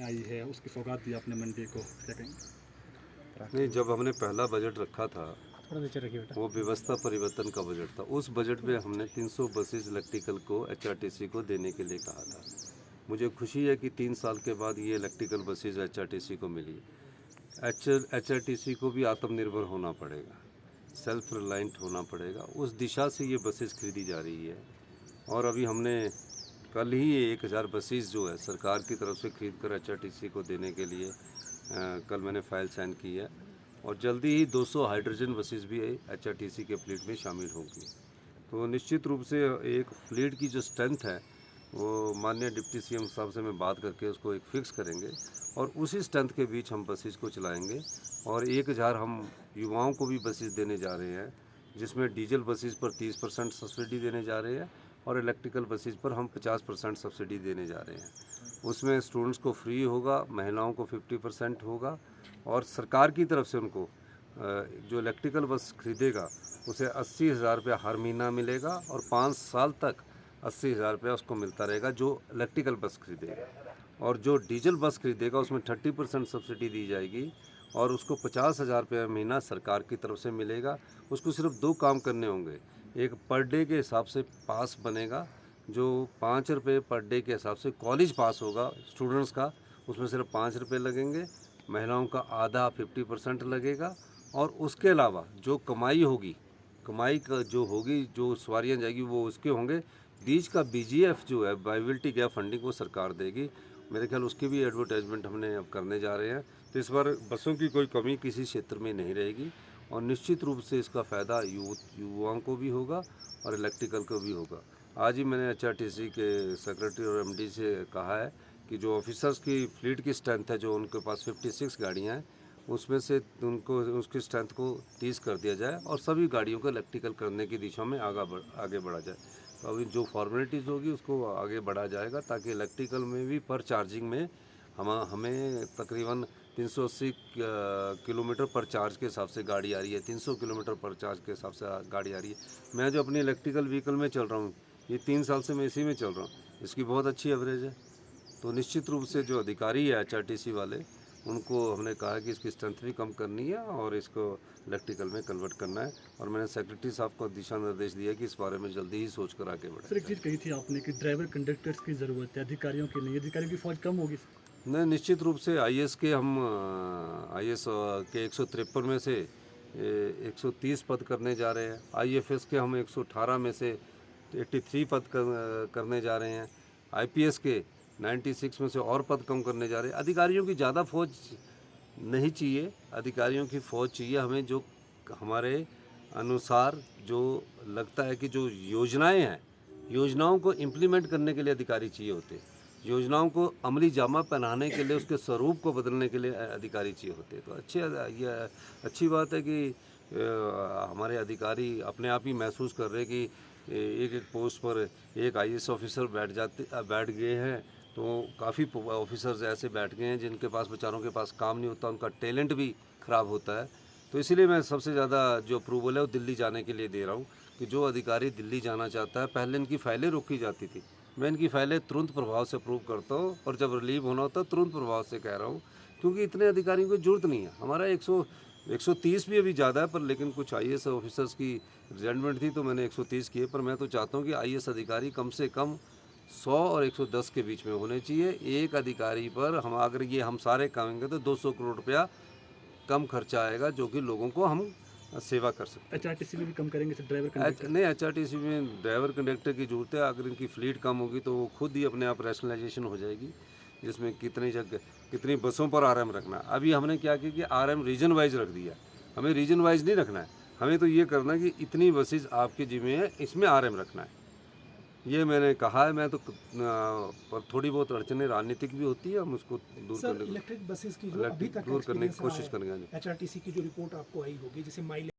आई है उसकी सौगात दी आपने मंडी को, क्या कहेंगे? नहीं, जब हमने पहला बजट रखा था थोड़ा नीचे रखिए बेटा। वो व्यवस्था परिवर्तन का बजट था। उस बजट में हमने 300 बसेज इलेक्ट्रिकल को एचआरटीसी को देने के लिए कहा था। मुझे खुशी है कि 3 साल के बाद ये इलेक्ट्रिकल बसेज एचआरटीसी को मिली। एचआरटीसी को भी आत्मनिर्भर होना पड़ेगा, सेल्फ रिलायंट होना पड़ेगा। उस दिशा से ये बसेज खरीदी जा रही है। और अभी हमने कल ही ये 1000 बसेज जो है सरकार की तरफ से खरीद कर एचआरटीसी को देने के लिए कल मैंने फाइल साइन की है। और जल्दी ही 200 हाइड्रोजन बसेस भी एचआरटीसी के फ्लीट में शामिल होंगी। तो निश्चित रूप से एक फ्लीट की जो स्ट्रेंथ है वो माननीय डिप्टी सीएम साहब से मैं बात करके उसको एक फिक्स करेंगे और उसी स्ट्रेंथ के बीच हम बसेस को चलाएंगे। और 1000 हम युवाओं को भी बसेस देने जा रहे हैं, जिसमें डीजल बसेस पर 30% सब्सिडी देने जा रहे हैं और इलेक्ट्रिकल बसेस पर हम 50% सब्सिडी देने जा रहे हैं। उसमें स्टूडेंट्स को फ्री होगा, महिलाओं को 50% होगा और सरकार की तरफ से उनको जो इलेक्ट्रिकल बस खरीदेगा उसे 80,000 रुपया हर महीना मिलेगा और 5 साल तक 80,000 रुपया उसको मिलता रहेगा जो इलेक्ट्रिकल बस खरीदेगा। और जो डीजल बस खरीदेगा उसमें 30% सब्सिडी दी जाएगी और उसको 50,000 रुपया महीना सरकार की तरफ से मिलेगा। उसको सिर्फ 2 काम करने होंगे। एक पर डे के हिसाब से पास बनेगा, जो 5 रुपये पर डे के हिसाब से कॉलेज पास होगा स्टूडेंट्स का, उसमें सिर्फ 5 रुपये लगेंगे। महिलाओं का आधा 50% लगेगा। और उसके अलावा जो कमाई होगी, कमाई का जो होगी, जो सवारियाँ जाएगी वो उसके होंगे। बीच का बीजीएफ जो है, वायबिलिटी गैप फंडिंग, वो सरकार देगी। मेरे ख्याल उसकी भी एडवर्टाइजमेंट हमने अब करने जा रहे हैं। तो इस बार बसों की कोई कमी किसी क्षेत्र में नहीं रहेगी और निश्चित रूप से इसका फ़ायदा युवाओं को भी होगा और इलेक्ट्रिकल को भी होगा। आज ही मैंने एचआरटीसी के सेक्रेटरी और एमडी से कहा है कि जो ऑफिसर्स की फ्लीट की स्ट्रेंथ है, जो उनके पास 56 गाड़ियाँ हैं, उसमें से उनको उसकी स्ट्रेंथ को 30 कर दिया जाए और सभी गाड़ियों को इलेक्ट्रिकल करने की दिशा में आगे बढ़ा जाए। तो अभी जो फॉर्मेलिटीज़ होगी उसको आगे बढ़ा जाएगा ताकि इलेक्ट्रिकल में भी पर चार्जिंग में हमें तकरीबन 380 किलोमीटर पर चार्ज के हिसाब से गाड़ी आ रही है, 300 किलोमीटर पर चार्ज के हिसाब से गाड़ी आ रही है। मैं जो अपनी इलेक्ट्रिकल व्हीकल में चल रहा हूँ, ये 3 साल से मैं इसी में चल रहा हूँ, इसकी बहुत अच्छी एवरेज है। तो निश्चित रूप से जो अधिकारी है एचआरटीसी वाले, उनको हमने कहा कि इसकी स्ट्रेंथ भी कम करनी है और इसको इलेक्ट्रिकल में कन्वर्ट करना है। और मैंने सेक्रेटरी साहब को दिशा निर्देश दिया कि इस बारे में जल्दी ही सोच कर आगे बढ़े। सर एक चीज़ कही थी आपने कि ड्राइवर कंडक्टर्स की ज़रूरत है, अधिकारियों की नहीं, अधिकारियों की फ़ौज कम होगी। नहीं, निश्चित रूप से आईएएस के हम आईएएस के 153 में से 130 पद करने जा रहे हैं। आईएफएस के हम 118 में से 83 पद करने जा रहे हैं। आईपीएस के 96 में से और पद कम करने जा रहे हैं। अधिकारियों की ज़्यादा फौज नहीं चाहिए, अधिकारियों की फ़ौज चाहिए हमें जो हमारे अनुसार जो लगता है कि जो योजनाएं हैं, योजनाओं को इम्प्लीमेंट करने के लिए अधिकारी चाहिए होते हैं। योजनाओं को अमली जामा पहनाने के लिए, उसके स्वरूप को बदलने के लिए अधिकारी चाहिए होते हैं। तो ये अच्छी बात है कि हमारे अधिकारी अपने आप ही महसूस कर रहे हैं कि एक एक पोस्ट पर एक आईएएस ऑफिसर बैठ गए हैं। तो काफ़ी ऑफिसर्स ऐसे बैठ गए हैं जिनके पास, बेचारों के पास काम नहीं होता, उनका टैलेंट भी ख़राब होता है। तो इसीलिए मैं सबसे ज़्यादा जो अप्रूवल है वो दिल्ली जाने के लिए दे रहा हूँ कि जो अधिकारी दिल्ली जाना चाहता है, पहले इनकी फ़ाइलें रोकी जाती थी, मैं इनकी फ़ाइलें तुरंत प्रभाव से अप्रूव करता हूँ और जब रिलीव होना होता है तुरंत प्रभाव से कह रहा हूँ, क्योंकि इतने अधिकारियों की ज़रूरत नहीं है। हमारा 130 भी अभी ज़्यादा है, पर लेकिन कुछ आईएएस ऑफिसर्स की रिजाइनमेंट थी तो मैंने 130 किए। पर मैं तो चाहता हूँ कि आईएएस अधिकारी कम से कम 100 और 110 के बीच में होने चाहिए। एक अधिकारी पर अगर ये हम सारे करेंगे तो 200 करोड़ रुपया कम खर्चा आएगा, जो कि लोगों को हम सेवा कर सकते हैं। एचआरटीसी में भी कम करेंगे सर ड्राइवर कंडक्टर? नहीं, एचआरटीसी में ड्राइवर कंडक्टर की ज़रूरत है। अगर इनकी फ्लीट कम होगी तो वो खुद ही अपने आप रैशनलाइजेशन हो जाएगी, जिसमें कितनी बसों पर आरएम रखना है। अभी हमने क्या किया कि आरएम रीजन वाइज रख दिया। हमें रीजन वाइज नहीं रखना है, हमें तो ये करना है कि इतनी बसेज आपके जिम्मे है, इसमें आरएम रखना है। ये मैंने कहा है। मैं तो पर थोड़ी बहुत अड़चनें राजनीतिक भी होती है, हम उसको दूर सर करने इलेक्ट्रिक बसेस की जो अभी तक दूर करने की एक्सपीरियंस कोशिश करेंगे। एचआरटीसी की जो रिपोर्ट आपको आई होगी, जैसे माइलेज